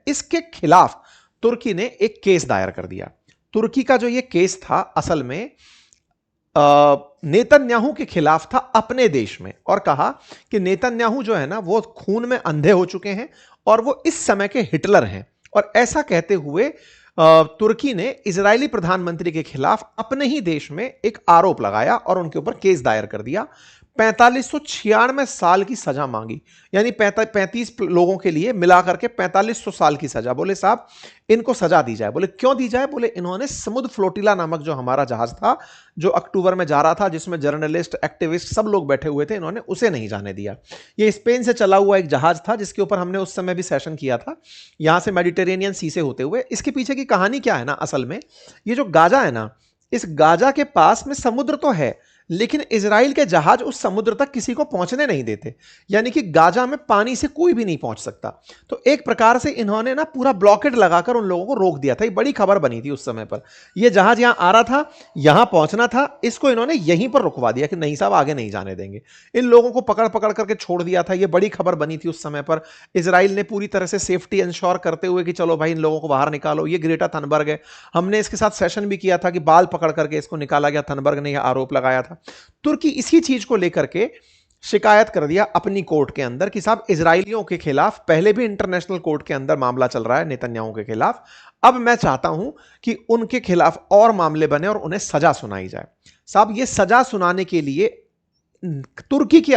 इसके खिलाफ तुर्की ने एक केस दायर कर दिया। तुर्की का जो ये केस था असल में नेतन्याहू के खिलाफ था अपने देश में, और कहा कि नेतन्याहू जो है ना वो खून में अंधे हो चुके हैं और वो इस समय के हिटलर हैं। और ऐसा कहते हुए तुर्की ने इजरायली प्रधानमंत्री के खिलाफ अपने ही देश में एक आरोप लगाया और उनके ऊपर केस दायर कर दिया। 4596 साल की सजा मांगी, यानी 35 लोगों के लिए मिलाकर के 4500 साल की सजा। बोले साहब इनको सजा दी जाए। बोले क्यों दी जाए? बोले इन्होंने समुद्र फ्लोटिला नामक जो हमारा जहाज था जो अक्टूबर में जा रहा था, जिसमें जर्नलिस्ट, एक्टिविस्ट सब लोग बैठे हुए थे, इन्होंने उसे नहीं जाने दिया। ये स्पेन से चला हुआ एक जहाज था जिसके ऊपर हमने उस समय भी सेशन किया था, यहां से मेडिटेरेनियन सी से होते हुए। इसके पीछे की कहानी क्या है ना, असल में ये जो गाजा है ना, इस गाजा के पास में समुद्र तो है लेकिन इजराइल के जहाज उस समुद्र तक किसी को पहुंचने नहीं देते, यानी कि गाजा में पानी से कोई भी नहीं पहुंच सकता। तो एक प्रकार से इन्होंने ना पूरा ब्लॉकेड लगाकर उन लोगों को रोक दिया था। ये बड़ी खबर बनी थी उस समय पर। ये जहाज यहां आ रहा था, यहां पहुंचना था, इसको इन्होंने यहीं पर रुकवा दिया कि नहीं साहब आगे नहीं जाने देंगे। इन लोगों को पकड़ पकड़ करके छोड़ दिया था। ये बड़ी खबर बनी थी उस समय पर। इजराइल ने पूरी तरह से सेफ्टी इंश्योर करते हुए कि चलो भाई इन लोगों को बाहर निकालो। ये ग्रेटा थनबर्ग है, हमने इसके साथ सेशन भी किया था कि बाल पकड़ करके इसको निकाला गया। थनबर्ग ने यह आरोप लगाया था। तुर्की इसी चीज को लेकर के शिकायत कर दिया अपनी कोर्ट के अंदर कि साहब इजरायलियों के खिलाफ पहले भी इंटरनेशनल कोर्ट के अंदर मामला चल रहा है नेतन्याहू के खिलाफ, अब मैं चाहता हूं कि उनके खिलाफ और मामले बने और उन्हें सजा सुनाई जाए। साहब ये सजा सुनाने के लिए तुर्की की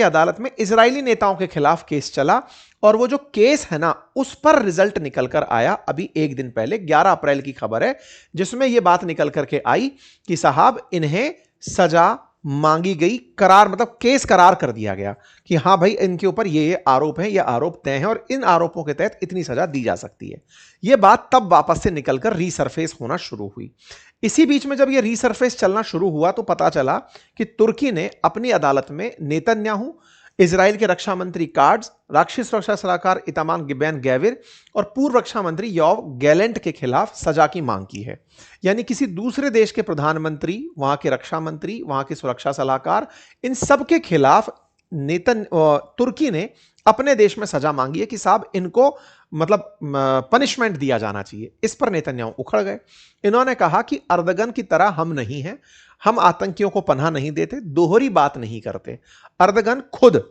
अदालत में इजरायली नेताओं के खिलाफ केस चला, और वो जो केस है ना उस पर रिजल्ट निकल कर आया अभी एक दिन पहले, 11 अप्रैल की खबर है, जिसमें यह बात निकल करके आई कि साहब इन्हें सजा मांगी गई, करार मतलब केस करार कर दिया गया कि हां भाई इनके ऊपर ये आरोप हैं, ये आरोप तय हैं और इन आरोपों के तहत इतनी सजा दी जा सकती है। यह बात तब वापस से निकलकर रीसरफेस होना शुरू हुई। इसी बीच में जब यह रीसरफेस चलना शुरू हुआ तो पता चला कि तुर्की ने अपनी अदालत में नेतन्याहू, इजराइल के रक्षा मंत्री कार्ड्स, राष्ट्रीय सुरक्षा सलाहकार इतामार बेन गवीर और पूर्व रक्षा मंत्री योव गैलेंट के खिलाफ सजा की मांग की है। यानी किसी दूसरे देश के प्रधानमंत्री, वहां के रक्षा मंत्री, वहां के सुरक्षा सलाहकार, इन सब के खिलाफ तुर्की ने अपने देश में सजा मांगी है कि साहब इनको मतलब पनिशमेंट दिया जाना चाहिए। इस पर नेतन्याहू उखड़ गए। इन्होंने कहा कि अर्दगन की तरह हम नहीं हैं, हम आतंकियों को पनाह नहीं देते, दोहरी बात नहीं करते। अर्दगन खुद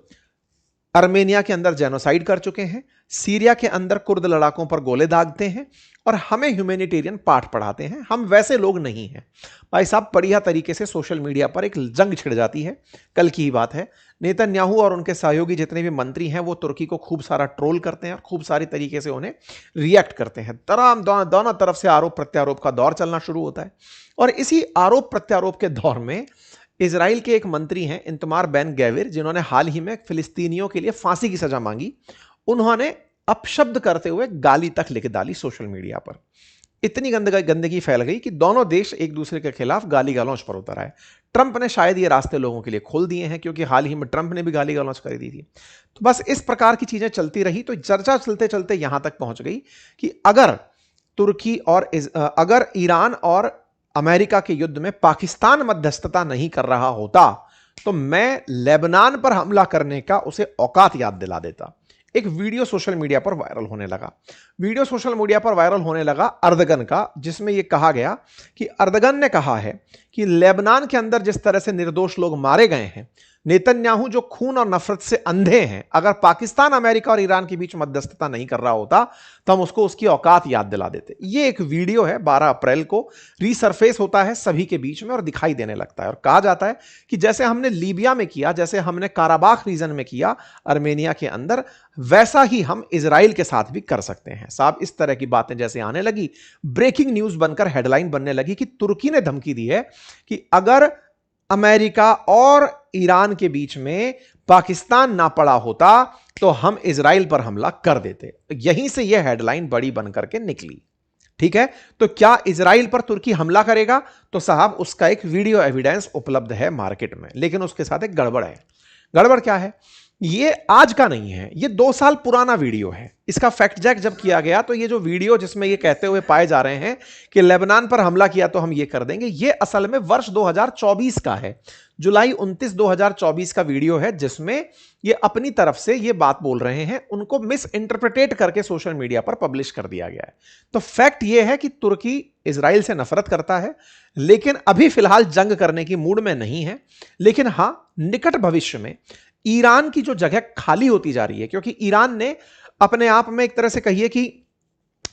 अर्मेनिया के अंदर जेनोसाइड कर चुके हैं, सीरिया के अंदर कुर्द लड़ाकों पर गोले दागते हैं और हमें ह्यूमैनिटेरियन पाठ पढ़ाते हैं। हम वैसे लोग नहीं हैं। भाई साहब बढ़िया तरीके से सोशल मीडिया पर एक जंग छिड़ जाती है। कल की ही बात है, नेतन्याहू और उनके सहयोगी जितने भी मंत्री हैं वो तुर्की को खूब सारा ट्रोल करते हैं और खूब सारी तरीके से उन्हें रिएक्ट करते हैं। दोनों तरफ से आरोप प्रत्यारोप का दौर चलना शुरू होता है। और इसी आरोप प्रत्यारोप के दौर में इजराइल के एक मंत्री हैं इतामार बेन गवीर, जिन्होंने हाल ही में फिलिस्तीनियों के लिए फांसी की सजा मांगी, उन्होंने अपशब्द करते हुए गाली तक लिख डाली सोशल मीडिया पर। इतनी गंदगी फैल गई कि दोनों देश एक दूसरे के खिलाफ गाली गलौज पर उतर आए। ट्रंप ने शायद ये रास्ते लोगों के लिए खोल दिए हैं, क्योंकि हाल ही में ट्रंप ने भी गाली गलौज कर दी थी। तो बस इस प्रकार की चीजें चलती रही तो चर्चा चलते चलते यहां तक पहुंच गई कि अगर ईरान और अमेरिका के युद्ध में पाकिस्तान मध्यस्थता नहीं कर रहा होता तो मैं लेबनान पर हमला करने का उसे औकात याद दिला देता। एक वीडियो सोशल मीडिया पर वायरल होने लगा अर्दगन का, जिसमें यह कहा गया कि अर्दगन ने कहा है कि लेबनान के अंदर जिस तरह से निर्दोष लोग मारे गए हैं, नेतन्याहू जो खून और नफरत से अंधे हैं, अगर पाकिस्तान अमेरिका और ईरान के बीच मध्यस्थता नहीं कर रहा होता तो हम उसको उसकी औकात याद दिला देते। ये एक वीडियो है, 12 अप्रैल को रीसरफेस होता है सभी के बीच में और दिखाई देने लगता है। और कहा जाता है कि जैसे हमने लीबिया में किया, जैसे हमने काराबाख रीजन में किया अर्मेनिया के अंदर, वैसा ही हम इजराइल के साथ भी कर सकते हैं। साहब इस तरह की बातें जैसे आने लगी, ब्रेकिंग न्यूज बनकर हेडलाइन बनने लगी कि तुर्की ने धमकी दी है कि अगर अमेरिका और ईरान के बीच में पाकिस्तान ना पड़ा होता तो हम इजराइल पर हमला कर देते। यहीं से यह हेडलाइन बड़ी बनकर के निकली। ठीक है, तो क्या इजराइल पर तुर्की हमला करेगा? तो साहब उसका एक वीडियो एविडेंस उपलब्ध है मार्केट में, लेकिन उसके साथ एक गड़बड़ है। गड़बड़ क्या है? ये आज का नहीं है, ये 2 साल पुराना वीडियो है। इसका फैक्ट चेक जब किया गया तो ये जो वीडियो जिसमें ये कहते हुए पाए जा रहे हैं कि लेबनान पर हमला किया तो हम ये कर देंगे, ये असल में वर्ष 2024 का है। जुलाई 29 2024 का वीडियो है जिसमें ये अपनी तरफ से ये बात बोल रहे हैं, उनको मिस इंटरप्रिटेट करके सोशल मीडिया पर पब्लिश कर दिया गया है। तो फैक्ट ये है कि तुर्की इजराइल से नफरत करता है, लेकिन अभी फिलहाल जंग करने की मूड में नहीं है। लेकिन हां, निकट भविष्य में ईरान की जो जगह खाली होती जा रही है, क्योंकि ईरान ने अपने आप में एक तरह से कहिए कि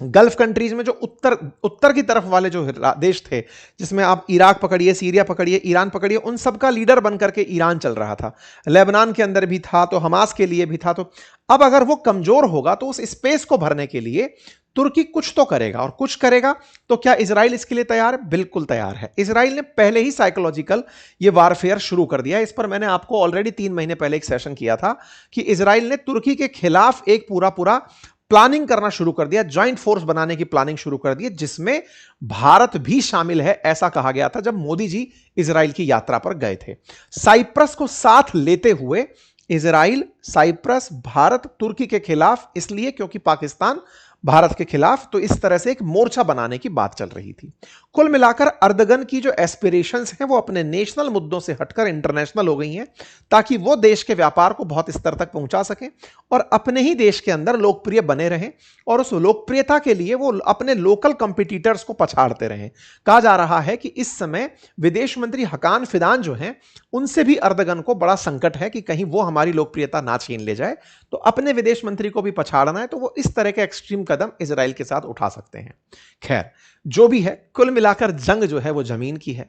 गल्फ कंट्रीज में जो उत्तर की तरफ वाले जो देश थे, जिसमें आप इराक पकड़िए, सीरिया पकड़िए, ईरान पकड़िए, उन सब का लीडर बनकर के ईरान चल रहा था। लेबनान के अंदर भी था, तो हमास के लिए भी था। तो अब अगर वो कमजोर होगा तो उस स्पेस को भरने के लिए तुर्की कुछ तो करेगा, और कुछ करेगा तो क्या इजराइल इसके लिए तैयार है? बिल्कुल तैयार है। इजराइल ने पहले ही साइकोलॉजिकल ये वारफेयर शुरू कर दिया। इस पर मैंने आपको ऑलरेडी 3 महीने पहले एक सेशन किया था कि इजराइल ने तुर्की के खिलाफ एक पूरा पूरा प्लानिंग करना शुरू कर दिया, ज्वाइंट फोर्स बनाने की प्लानिंग शुरू कर दी, जिसमें भारत भी शामिल है, ऐसा कहा गया था जब मोदी जी इजराइल की यात्रा पर गए थे। साइप्रस को साथ लेते हुए इजराइल, साइप्रस, भारत तुर्की के खिलाफ, इसलिए क्योंकि पाकिस्तान भारत के खिलाफ, तो इस तरह से एक मोर्चा बनाने की बात चल रही थी। कुल मिलाकर अर्दगन की जो एस्पिरेशंस हैं वो अपने नेशनल मुद्दों से हटकर इंटरनेशनल हो गई हैं, ताकि वो देश के व्यापार को बहुत स्तर तक पहुंचा सकें और अपने ही देश के अंदर लोकप्रिय बने रहें, और उस लोकप्रियता के लिए वो अपने लोकल कंपिटिटर्स को पछाड़ते रहें। कहा जा रहा है कि इस समय विदेश मंत्री हकान फिदान जो हैं, उनसे भी अर्दगन को बड़ा संकट है कि कहीं वो हमारी लोकप्रियता ना छीन ले जाए, तो अपने विदेश मंत्री को भी पछाड़ना है, तो वो इस तरह के एक्सट्रीम कदम इजराइल के साथ उठा सकते हैं। खैर, जो भी है, कुल मिलाकर जंग जो है वो जमीन की है,